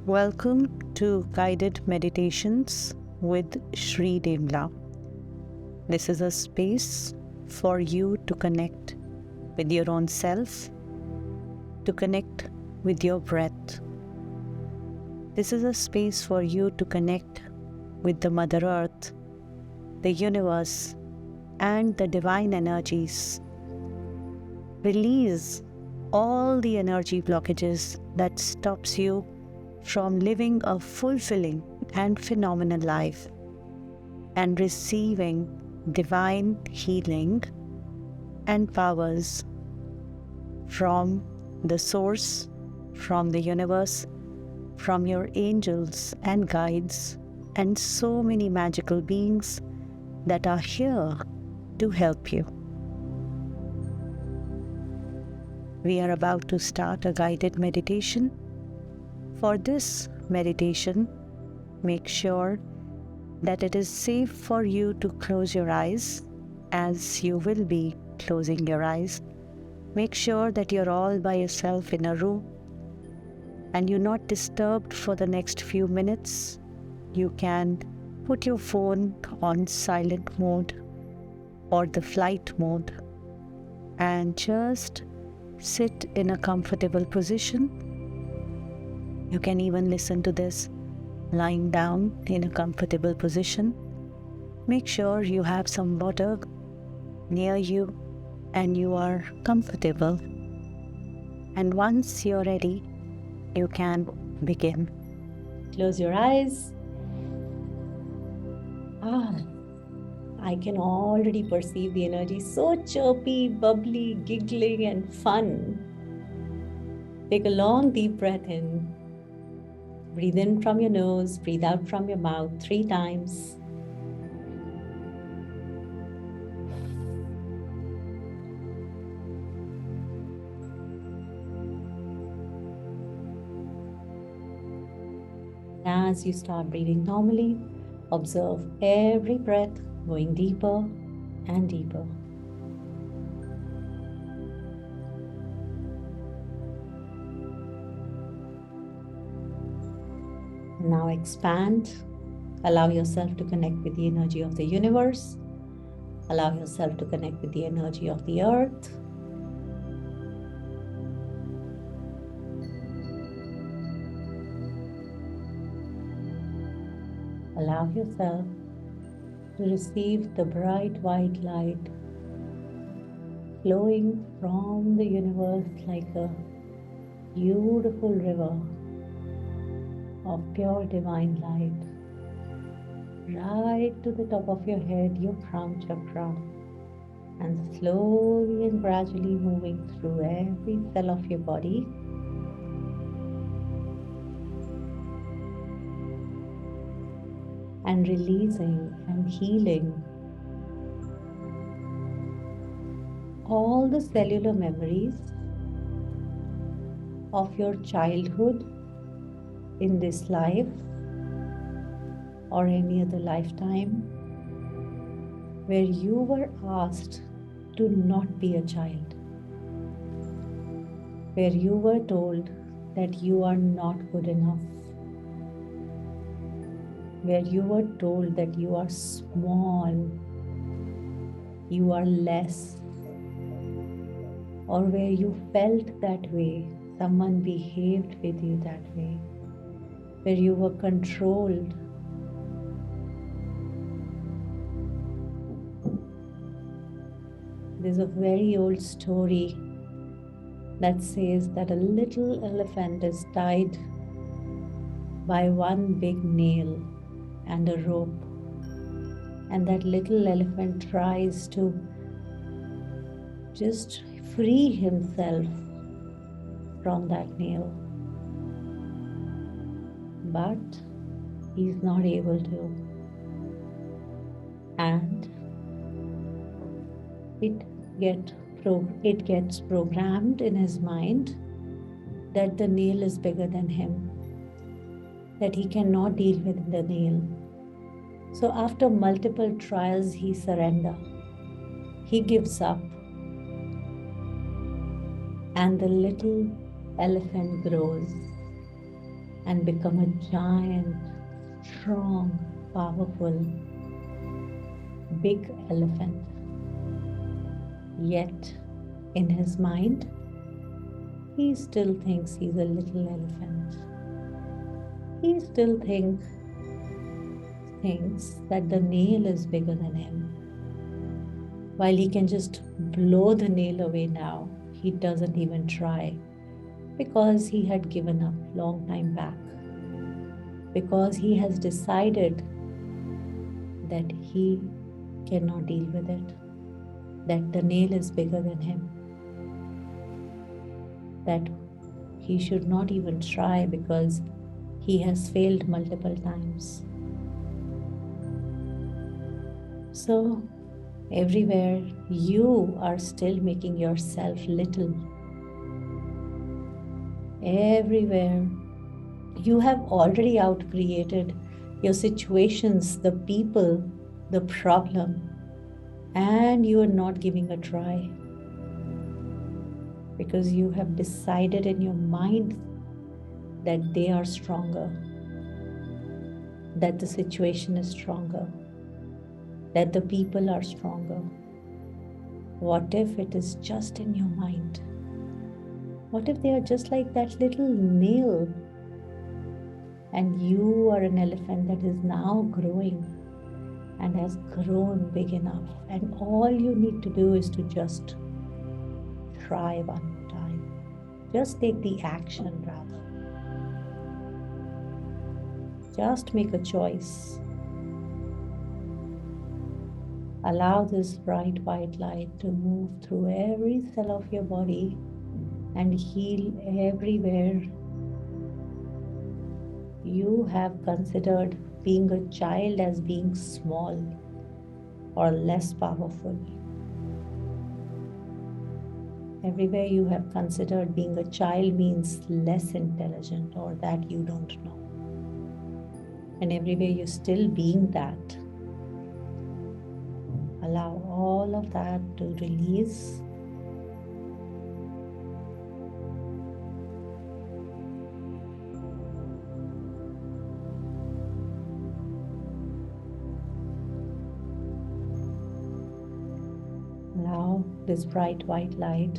Welcome to Guided Meditations with Shree Dembla. This is a space for you to connect with your own self, to connect with your breath. This is a space for you to connect with the Mother Earth, the universe, and the divine energies. Release all the energy blockages that stops you from living a fulfilling and phenomenal life and receiving divine healing and powers from the source, from the universe, from your angels and guides, and so many magical beings that are here to help you. We are about to start a guided meditation. For this meditation, make sure that it is safe for you to close your eyes, as you will be closing your eyes. Make sure that you're all by yourself in a room and you're not disturbed for the next few minutes. You can put your phone on silent mode or the flight mode and just sit in a comfortable position. You can even listen to this lying down in a comfortable position. Make sure you have some water near you and you are comfortable. And once you're ready, you can begin. Close your eyes. I can already perceive the energy, so chirpy, bubbly, giggling, and fun. Take a long, deep breath in. Breathe in from your nose, breathe out from your mouth 3 times. As you start breathing normally, observe every breath going deeper and deeper. Now expand. Allow yourself to connect with the energy of the universe. Allow yourself to connect with the energy of the earth. Allow yourself to receive the bright white light flowing from the universe like a beautiful river of pure divine light, right to the top of your head, your crown chakra, and slowly and gradually moving through every cell of your body. And releasing and healing all the cellular memories of your childhood in this life or any other lifetime where you were asked to not be a child, where you were told that you are not good enough, where you were told that you are small, you are less, or where you felt that way, someone behaved with you that way, where you were controlled. There's a very old story that says that a little elephant is tied by one big nail and a rope, and that little elephant tries to just free himself from that nail, but he's not able to, and it gets programmed in his mind that the nail is bigger than him, that he cannot deal with the nail. So after multiple trials, he surrenders. He gives up. And the little elephant grows. and become a giant, strong, powerful, big elephant. Yet, in his mind, he still thinks he's a little elephant. He still thinks that the nail is bigger than him. While he can just blow the nail away now, he doesn't even try because he had given up long time back. Because he has decided that he cannot deal with it, that the nail is bigger than him, that he should not even try because he has failed multiple times. So, everywhere you are still making yourself little. Everywhere you have already outcreated your situations, the people, the problem, and you are not giving a try because you have decided in your mind that they are stronger, that the situation is stronger, that the people are stronger. What if it is just in your mind? What if they are just like that little nail and you are an elephant that is now growing and has grown big enough, and all you need to do is to just try one more time. Just take the action rather. Just make a choice. Allow this bright white light to move through every cell of your body and heal everywhere you have considered being a child as being small or less powerful. Everywhere you have considered being a child means less intelligent or that you don't know. And everywhere you're still being that, allow all of that to release. Allow this bright white light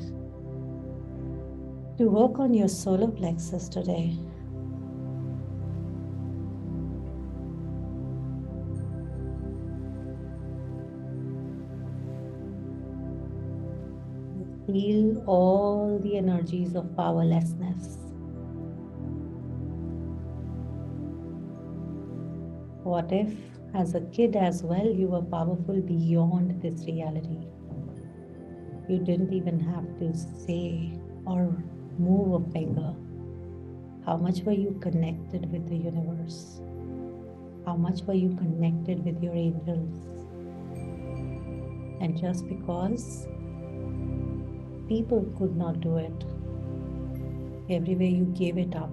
to work on your solar plexus today. Feel all the energies of powerlessness. What if, as a kid as well, you were powerful beyond this reality? You didn't even have to say or move a finger. How much were you connected with the universe? How much were you connected with your angels? And just because people could not do it, everywhere you gave it up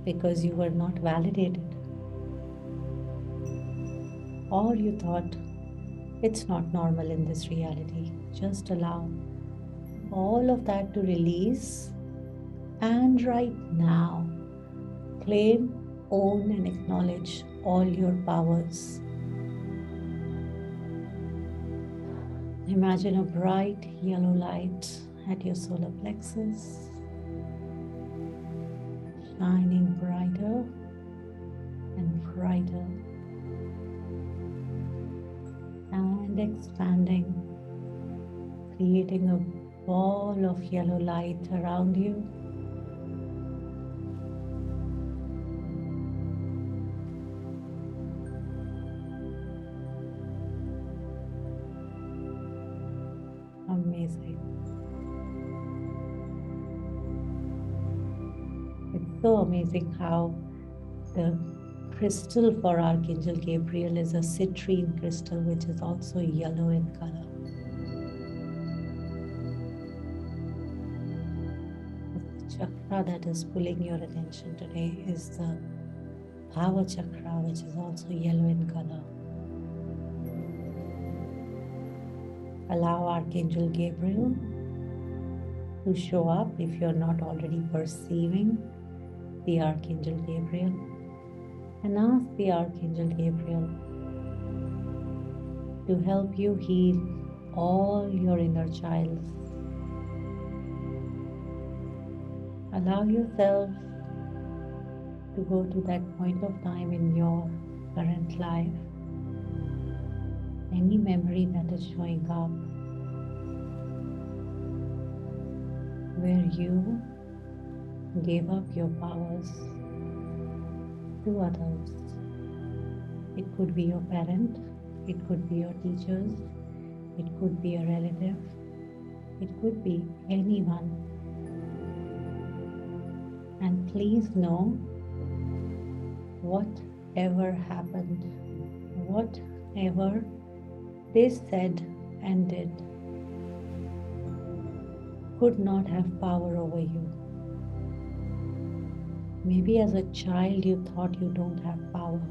because you were not validated. Or you thought, it's not normal in this reality. Just allow all of that to release, and right now, claim, own, and acknowledge all your powers. Imagine a bright yellow light at your solar plexus, shining brighter and brighter, and expanding, creating a ball of yellow light around you. Amazing. It's so amazing how the crystal for Archangel Gabriel is a citrine crystal, which is also yellow in color. The chakra that is pulling your attention today is the power chakra, which is also yellow in color. Allow Archangel Gabriel to show up if you're not already perceiving the Archangel Gabriel and ask the Archangel Gabriel to help you heal all your inner child. Allow yourself to go to that point of time in your current life, any memory that is showing up where you gave up your powers to others. It could be your parent, it could be your teachers, it could be a relative, it could be anyone. And please know, whatever happened, whatever they said and did, could not have power over you. Maybe as a child you thought you don't have power.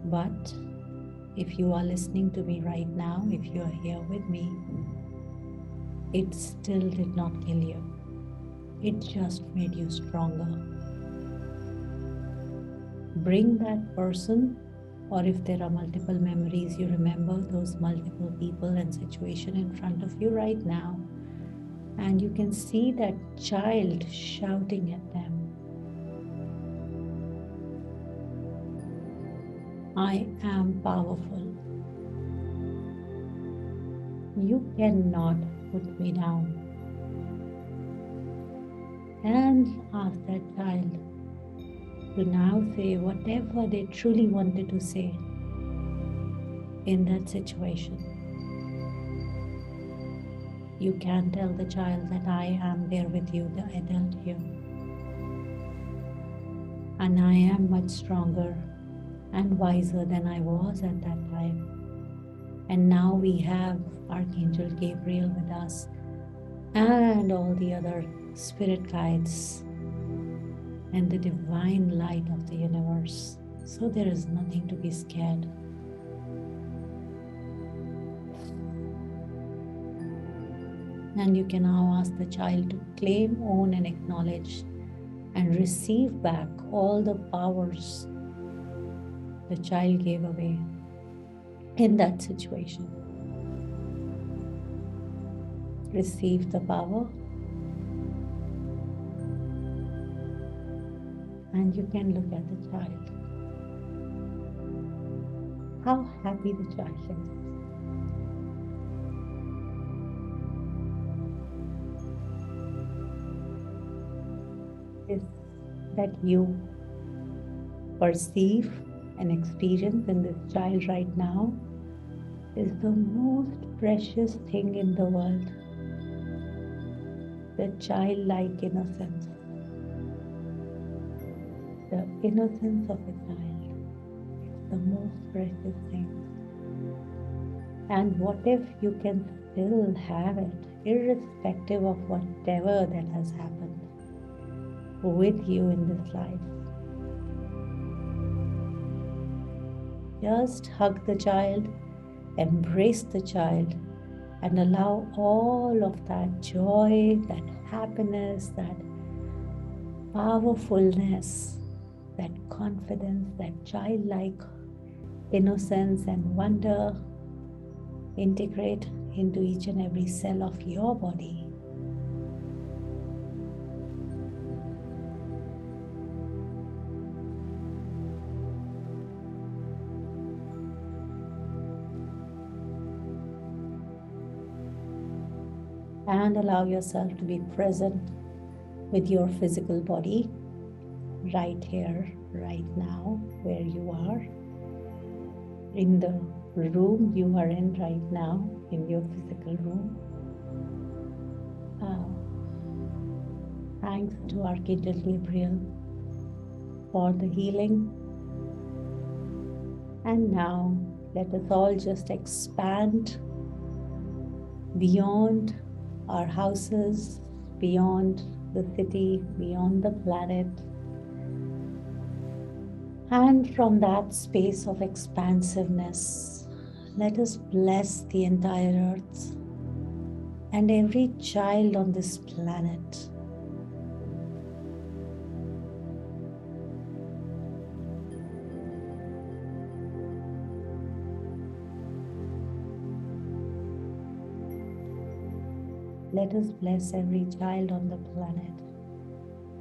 But if you are listening to me right now, if you are here with me, it still did not kill you. It just made you stronger. Bring that person, or if there are multiple memories, you remember those multiple people and situation in front of you right now, and you can see that child shouting at them, I am powerful. You cannot put me down. And ask that child to now say whatever they truly wanted to say in that situation. You can tell the child that I am there with you, the adult here. And I am much stronger and wiser than I was at that time. And now we have Archangel Gabriel with us and all the other spirit guides and the divine light of the universe. So there is nothing to be scared. And you can now ask the child to claim, own, and acknowledge and receive back all the powers the child gave away in that situation. Receive the power, and you can look at the child. How happy the child is that you perceive and experience in this child right now is the most precious thing in the world. The childlike innocence. The innocence of a child is the most precious thing. And what if you can still have it, irrespective of whatever that has happened with you in this life? Just hug the child, embrace the child, and allow all of that joy, that happiness, that powerfulness, that confidence, that childlike innocence and wonder integrate into each and every cell of your body. And allow yourself to be present with your physical body right here, right now, where you are, in the room you are in right now, in your physical room. Thanks to Archangel Gabriel for the healing. And now let us all just expand beyond our houses, beyond the city, beyond the planet. And from that space of expansiveness, let us bless the entire earth and every child on this planet Let us bless every child on the planet.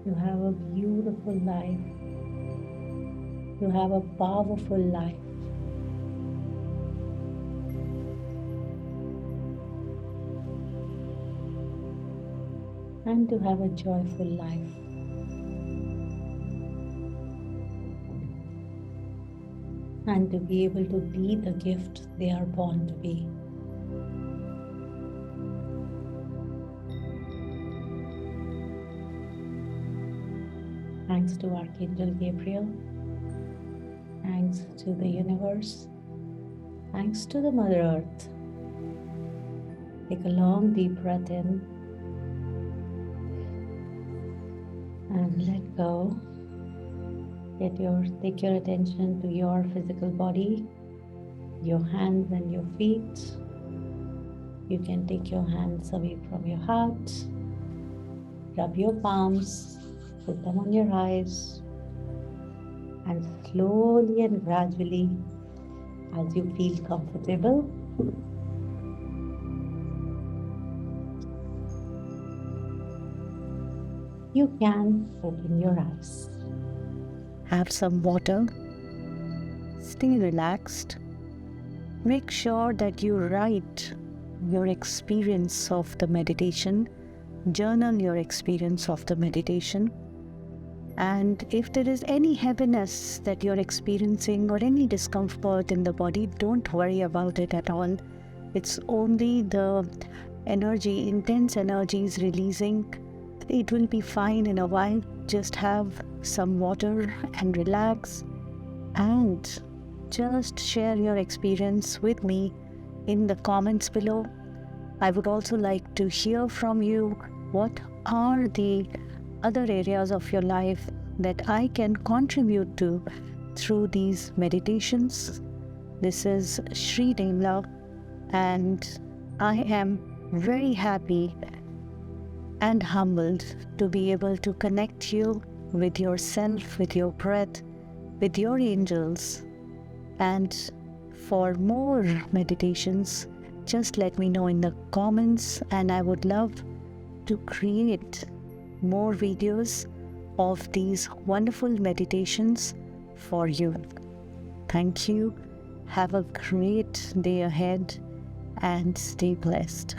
You have a beautiful life. You have a powerful life. And to have a joyful life. And to be able to be the gift they are born to be. Thanks to Archangel Gabriel. Thanks to the universe. Thanks to the Mother Earth. Take a long deep breath in and let go. Take your attention to your physical body, your hands and your feet. You can take your hands away from your heart. Rub your palms, put them on your eyes, and slowly and gradually, as you feel comfortable, you can open your eyes. Have some water. Stay relaxed. Make sure that you write your experience of the meditation. Journal your experience of the meditation. And if there is any heaviness that you're experiencing or any discomfort in the body, don't worry about it at all. It's only the energy, intense energy is releasing. It will be fine in a while. Just have some water and relax. And just share your experience with me in the comments below. I would also like to hear from you. What are the other areas of your life that I can contribute to through these meditations? This is Shree Dembla, and I am very happy and humbled to be able to connect you with yourself, with your breath, with your angels. And for more meditations, just let me know in the comments, and I would love to create more videos of these wonderful meditations for you. Thank you. Have a great day ahead and stay blessed.